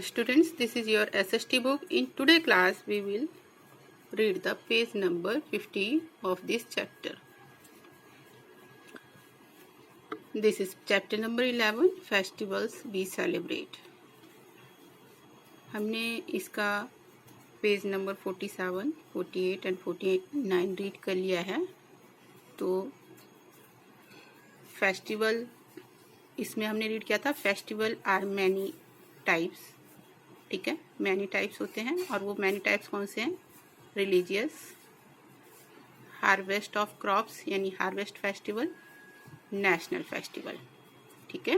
Students, this is your SST book. In today class, we will read the page number 50 of this chapter. This is chapter number 11, Festivals we celebrate. हमने इसका page number 47, 48 and 49 read कर लिया है. तो festival इसमें हमने read किया था. Festival are many types. ठीक है, मैनी टाइप्स होते हैं और वो मैनी टाइप्स कौन से हैं? रिलीजियस, हार्वेस्ट ऑफ क्रॉप्स यानी हार्वेस्ट फेस्टिवल, नेशनल फेस्टिवल. ठीक है,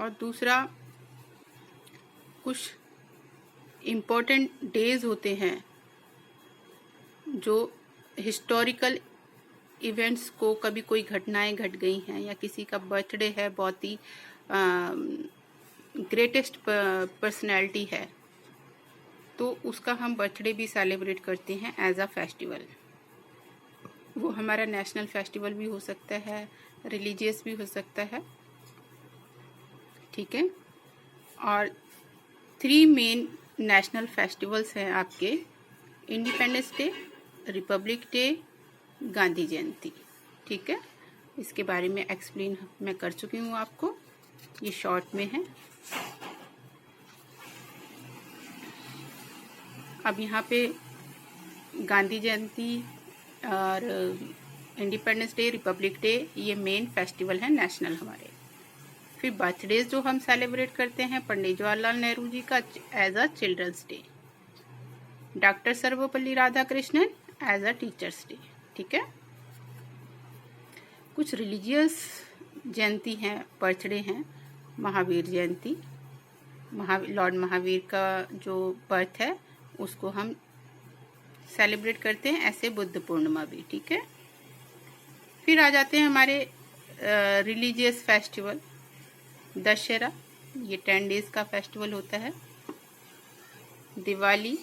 और दूसरा कुछ इम्पोर्टेंट डेज होते हैं जो हिस्टोरिकल इवेंट्स को, कभी कोई घटनाएं घट गई हैं या किसी का बर्थडे है, बहुत ही ग्रेटेस्ट पर्सनैलिटी है, तो उसका हम बर्थडे भी सेलिब्रेट करते हैं एज अ फेस्टिवल. वो हमारा नेशनल फेस्टिवल भी हो सकता है, रिलीजियस भी हो सकता है. ठीक है, और 3 मेन नेशनल फेस्टिवल्स हैं आपके: independence day, republic day, Gandhi Jayanti. ठीक है, इसके बारे में एक्सप्लेन मैं कर चुकी हूँ आपको, ये शॉर्ट में है. अब यहाँ पे गांधी जयंती और इंडिपेंडेंस डे, रिपब्लिक डे, ये मेन फेस्टिवल है नेशनल हमारे. फिर बर्थडेज जो हम सेलिब्रेट करते हैं, पंडित जवाहरलाल नेहरू जी का as a children's day, doctor Sarvepalli Radhakrishnan as a teachers day. ठीक है, कुछ रिलीजियस जयंती हैं, बर्थडे हैं. महावीर जयंती, लॉर्ड महावीर का जो बर्थ है उसको हम सेलिब्रेट करते हैं, ऐसे बुद्ध पूर्णिमा भी. ठीक है, फिर आ जाते हैं हमारे रिलीजियस फेस्टिवल. दशहरा, ये 10 डेज का फेस्टिवल होता है. Diwali,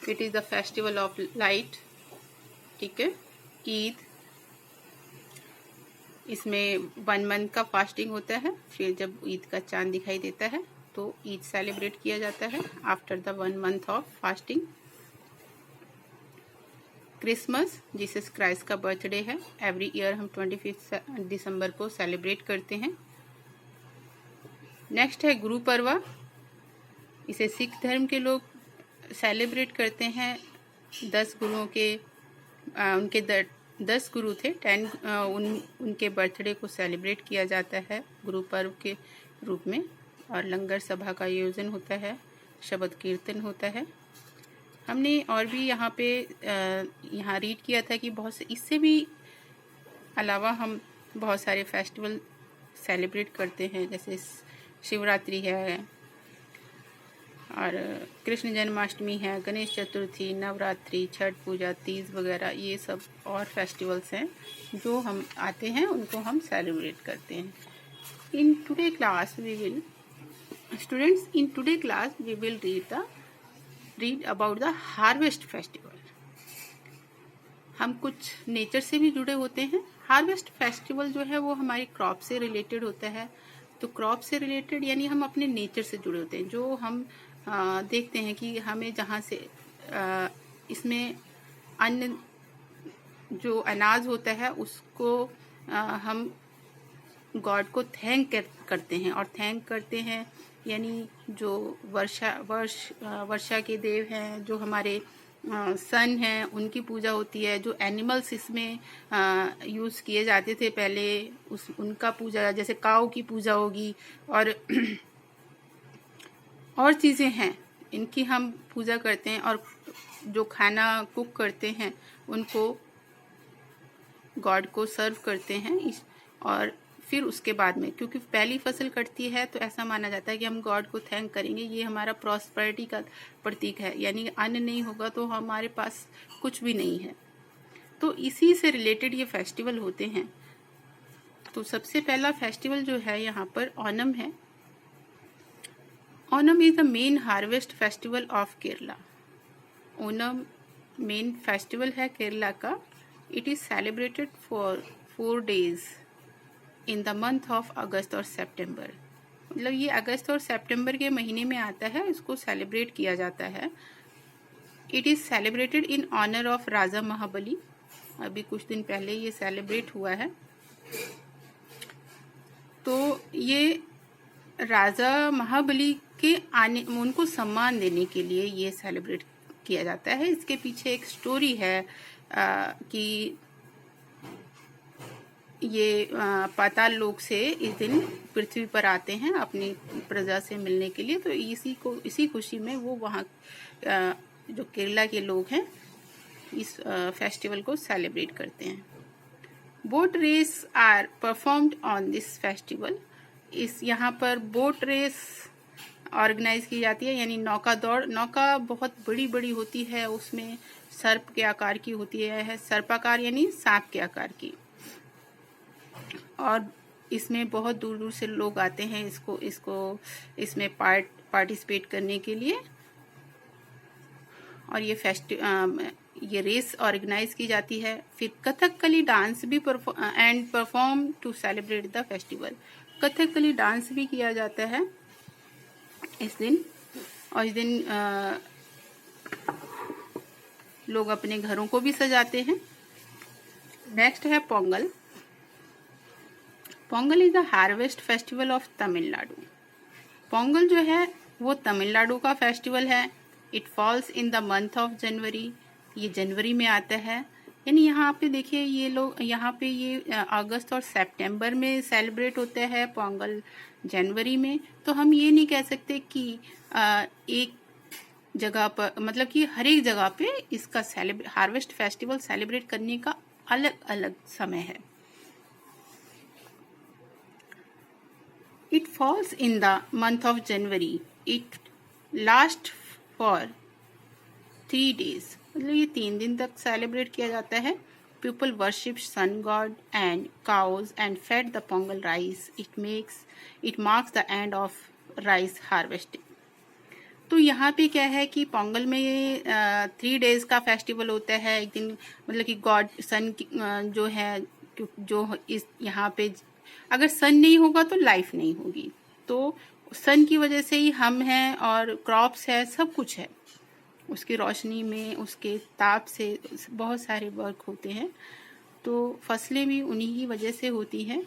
it is the festival of light. ठीक है, ईद, इसमें 1 मंथ का फास्टिंग होता है. फिर जब ईद का चांद दिखाई देता है तो ईद सेलिब्रेट किया जाता है after the 1 month of fasting. Christmas, Jesus Christ का बर्थडे है. एवरी ईयर हम 25 दिसंबर को सेलिब्रेट करते हैं. नेक्स्ट है गुरु पर्व. इसे सिख धर्म के लोग सेलिब्रेट करते हैं. 10 गुरुओं के उनके 10 गुरु थे, 10 उनके बर्थडे को सेलिब्रेट किया जाता है गुरु पर्व के रूप में. और लंगर सभा का आयोजन होता है, शब्द कीर्तन होता है. हमने और भी यहाँ पे यहाँ रीड किया था कि बहुत से इससे भी अलावा हम बहुत सारे फेस्टिवल सेलिब्रेट करते हैं, जैसे शिवरात्रि है और कृष्ण जन्माष्टमी है, गणेश चतुर्थी, नवरात्रि, छठ पूजा, तीज वगैरह. ये सब और फेस्टिवल्स हैं जो हम आते हैं, उनको हम सेलिब्रेट करते हैं. In today class we will students in today class we will read about the harvest festival. हम कुछ नेचर से भी जुड़े होते हैं. हार्वेस्ट फेस्टिवल जो है वो हमारी क्रॉप से रिलेटेड होता है. तो क्रॉप से रिलेटेड यानी हम अपने नेचर से जुड़े होते हैं. जो हम देखते हैं कि हमें जहाँ से इसमें अन्न, जो अनाज होता है उसको हम गॉड को थैंक करते हैं. और थैंक करते हैं यानी जो वर्षा के देव हैं, जो हमारे सन हैं, उनकी पूजा होती है. जो एनिमल्स इसमें यूज़ किए जाते थे पहले, उनका पूजा, जैसे काऊ की पूजा होगी और चीज़ें हैं, इनकी हम पूजा करते हैं. और जो खाना कुक करते हैं उनको गॉड को सर्व करते हैं. और फिर उसके बाद में, क्योंकि पहली फसल कटती है तो ऐसा माना जाता है कि हम गॉड को थैंक करेंगे, ये हमारा प्रॉस्पेरिटी का प्रतीक है. यानी अन्न नहीं होगा तो हमारे पास कुछ भी नहीं है. तो इसी से रिलेटेड ये फेस्टिवल होते हैं. तो सबसे पहला फेस्टिवल जो है यहाँ पर ओणम है. Onam is the main harvest festival of Kerala. Onam main festival है केरला का. It is celebrated for 4 days in the month of August or September. मतलब ये अगस्त और सितंबर के महीने में आता है, इसको सेलिब्रेट किया जाता है। It is celebrated in honour of Raja Mahabali. अभी कुछ दिन पहले ये सेलिब्रेट हुआ है। तो ये राजा महाबली के आने, उनको सम्मान देने के लिए ये सेलिब्रेट किया जाता है। इसके पीछे एक स्टोरी है कि ये पाताल लोक से इस दिन पृथ्वी पर आते हैं अपनी प्रजा से मिलने के लिए। तो इसी खुशी में वो वहाँ जो केरला के लोग हैं इस फेस्टिवल को सेलिब्रेट करते हैं। Boat race are performed on this festival. इस यहाँ पर बोट रेस ऑर्गेनाइज की जाती है, यानी नौका दौड़। नौका बहुत बड़ी बड़ी होती है, उसमें सर्प के आकार की होती है, सर्पाकार यानी सांप के आकार की, और इसमें बहुत दूर दूर से लोग आते हैं इसमें पार्टिसिपेट करने के लिए। और ये रेस ऑर्गेनाइज की जाती है। फिर कथकली डांस भी perform to celebrate the festival. Kathakali dance भी किया जाता है इस दिन, और इस दिन लोग अपने घरों को भी सजाते हैं। नेक्स्ट है Pongal. Pongal is the harvest festival of Tamil Nadu. Pongal जो है वो तमिलनाडु का फेस्टिवल है। It false in the month of January. ये जनवरी में आता है, यानी यहाँ पे देखिए ये लोग यहाँ पे ये अगस्त और सितंबर में सेलिब्रेट होता है, पोंगल जनवरी में। तो हम ये नहीं कह सकते कि एक जगह पर, मतलब कि हर एक जगह पे इसका हार्वेस्ट फेस्टिवल सेलिब्रेट करने का अलग अलग समय है। It falls in the month of January. It lasts for 3 days. मतलब ये 3 दिन तक सेलिब्रेट किया जाता है। People worship sun god and cows and fed the Pongal rice. It marks the end of rice harvesting. तो यहाँ पे क्या है कि पोंगल में ये 3 डेज का फेस्टिवल होता है। एक दिन मतलब कि गॉड सन जो है, जो इस यहाँ पे अगर सन नहीं होगा तो लाइफ नहीं होगी। तो सन की वजह से ही हम हैं और क्रॉप्स है, सब कुछ है। उसकी रोशनी में, उसके ताप से बहुत सारे वर्क होते हैं। तो फसलें भी उन्हीं की वजह से होती हैं।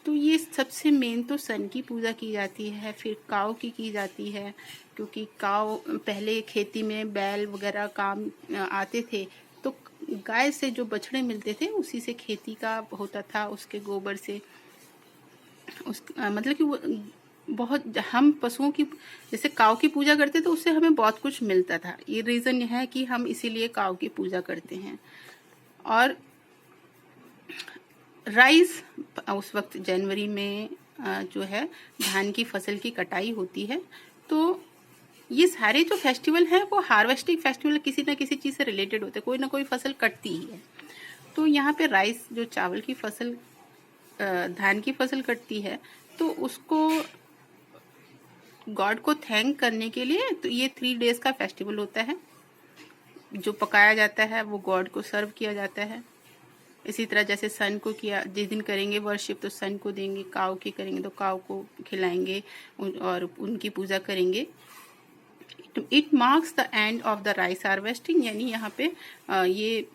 तो ये सबसे मेन तो सन की पूजा की जाती है। फिर काऊ की जाती है, क्योंकि काऊ पहले खेती में बैल वगैरह काम आते थे। तो गाय से जो बछड़े मिलते थे उसी से खेती का होता था, उसके गोबर से। मतलब कि वो बहुत, हम पशुओं की जैसे काऊ की पूजा करते तो उससे हमें बहुत कुछ मिलता था। ये रीज़न है कि हम इसीलिए काऊ की पूजा करते हैं। और राइस उस वक्त जनवरी में जो है धान की फसल की कटाई होती है। तो ये सारे जो फेस्टिवल हैं वो हार्वेस्टिंग फेस्टिवल किसी ना किसी चीज़ से रिलेटेड होते हैं, कोई ना कोई फसल कटती ही है। तो यहाँ पे राइस जो चावल की फसल, धान की फसल कटती है, तो उसको गॉड को थैंक करने के लिए तो ये 3 डेज का फेस्टिवल होता है। जो पकाया जाता है वो गॉड को सर्व किया जाता है। इसी तरह जैसे सन को किया, जिस दिन करेंगे वर्शिप तो सन को देंगे, काऊ की करेंगे तो काऊ को खिलाएंगे और उनकी पूजा करेंगे। It marks the end of the rice harvesting, यानी यहाँ पे ये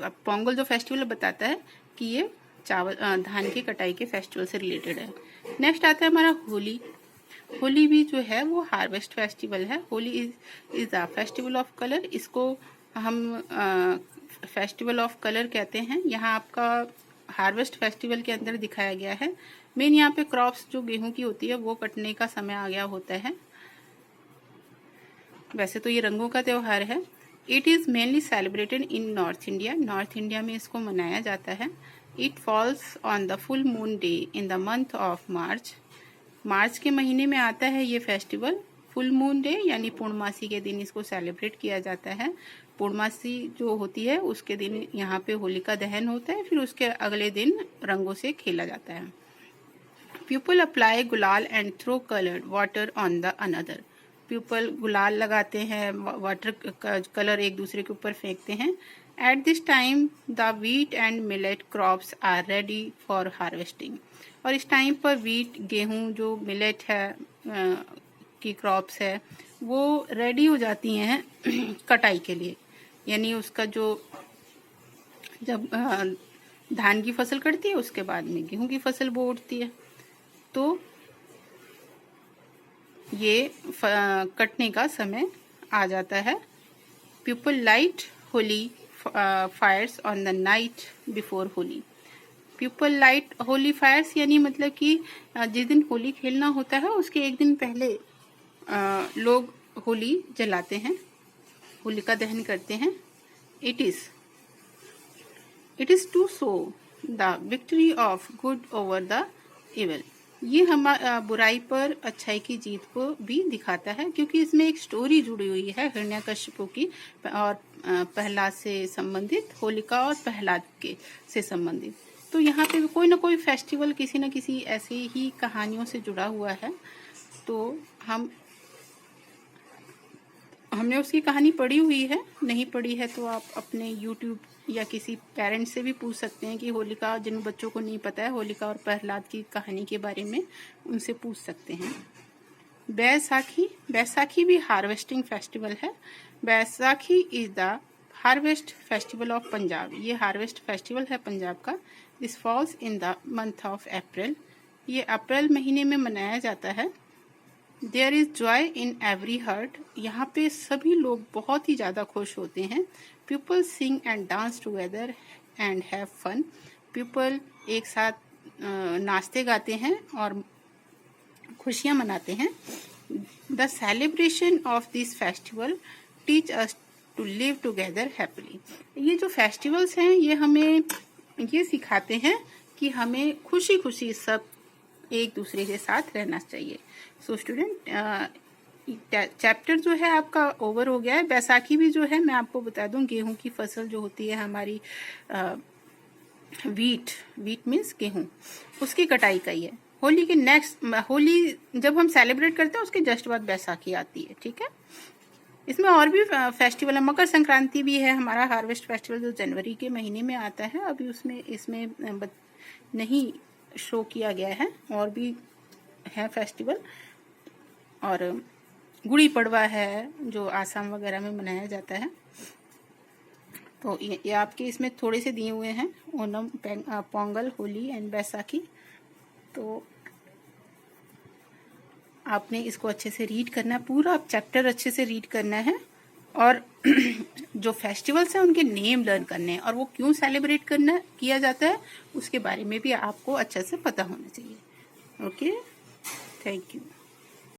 पोंगल जो फेस्टिवल बताता है कि ये चावल धान की कटाई के फेस्टिवल से रिलेटेड है। नेक्स्ट आता है हमारा होली। होली भी जो है वो हार्वेस्ट फेस्टिवल है। Holi is a festival of colour. इसको हम फेस्टिवल ऑफ कलर कहते हैं। यहाँ आपका हार्वेस्ट फेस्टिवल के अंदर दिखाया गया है। मेन यहाँ पे क्रॉप्स जो गेहूं की होती है वो कटने का समय आ गया होता है। वैसे तो ये रंगों का त्यौहार है। It is mainly celebrated in north India. North India में इसको मनाया जाता है। It falls on the full moon day in the month of March. March के महीने में आता है ये फेस्टिवल। फुल मून डे यानी पूर्णमासी के दिन इसको सेलिब्रेट किया जाता है। पूर्णमासी जो होती है उसके दिन यहाँ पे होलिका दहन होता है, फिर उसके अगले दिन रंगों से खेला जाता है। People apply gulal and throw coloured water on the another. People गुलाल लगाते हैं, वाटर कलर एक दूसरे के ऊपर फेंकते हैं। At this time the wheat and millet crops are ready for harvesting. और इस टाइम पर वीट गेहूं जो मिलेट है की क्रॉप्स है वो रेडी हो जाती हैं कटाई के लिए। यानी उसका जो जब धान की फसल कटती है उसके बाद में गेहूं की फसल बो उठती है, तो ये कटने का समय आ जाता है। People light Holi fires on the night before Holi. People light Holi fires यानी मतलब कि जिस दिन होली खेलना होता है उसके एक दिन पहले लोग होली जलाते हैं, होलिका दहन करते हैं। It is to show the victory of good over the evil. ये बुराई पर अच्छाई की जीत को भी दिखाता है, क्योंकि इसमें एक स्टोरी जुड़ी हुई है हिरण्यकश्यपु की और प्रहलाद से संबंधित, होलिका और प्रहलाद के से संबंधित। तो यहाँ पे कोई ना कोई फेस्टिवल किसी न किसी ऐसे ही कहानियों से जुड़ा हुआ है। तो हमने उसकी कहानी पढ़ी हुई है, नहीं पढ़ी है तो आप अपने YouTube या किसी पेरेंट्स से भी पूछ सकते हैं कि होलिका, जिन बच्चों को नहीं पता है होलिका और प्रहलाद की कहानी के बारे में, उनसे पूछ सकते हैं। बैसाखी भी हार्वेस्टिंग फेस्टिवल है। Baisakhi is the harvest festival of Punjab. ये हार्वेस्ट फेस्टिवल है पंजाब का। This falls in the month of April. ये अप्रैल महीने में मनाया जाता है। There is joy in every heart. यहाँ पे सभी लोग बहुत ही ज़्यादा खुश होते हैं। People sing and dance together and have fun. People एक साथ नाचते गाते हैं और खुशियाँ मनाते हैं। The celebration of this festival teach us to live together happily. ये जो फेस्टिवल्स हैं ये हमें ये सिखाते हैं कि हमें खुशी खुशी सब एक दूसरे के साथ रहना चाहिए। सो स्टूडेंट, चैप्टर जो है आपका ओवर हो गया है। बैसाखी भी जो है मैं आपको बता दूं, गेहूं की फसल जो होती है हमारी, वीट मीन्स गेहूं, उसकी कटाई का ही है। होली के नेक्स्ट, होली जब हम सेलिब्रेट करते हैं उसके जस्ट बाद बैसाखी आती है, ठीक है। इसमें और भी फेस्टिवल है। मकर संक्रांति भी है हमारा हार्वेस्ट फेस्टिवल, जो जनवरी के महीने में आता है। अभी इसमें नहीं शो किया गया है, और भी है फेस्टिवल। और गुड़ी पड़वा है जो आसाम वगैरह में मनाया जाता है। तो ये आपके इसमें थोड़े से दिए हुए हैं, ओनम, पोंगल, होली एंड बैसाखी। तो आपने इसको अच्छे से रीड करना है, पूरा चैप्टर अच्छे से रीड करना है, और जो फेस्टिवल्स हैं उनके नेम लर्न करने हैं, और वो क्यों सेलिब्रेट किया जाता है उसके बारे में भी आपको अच्छे से पता होना चाहिए। Okay, thank you.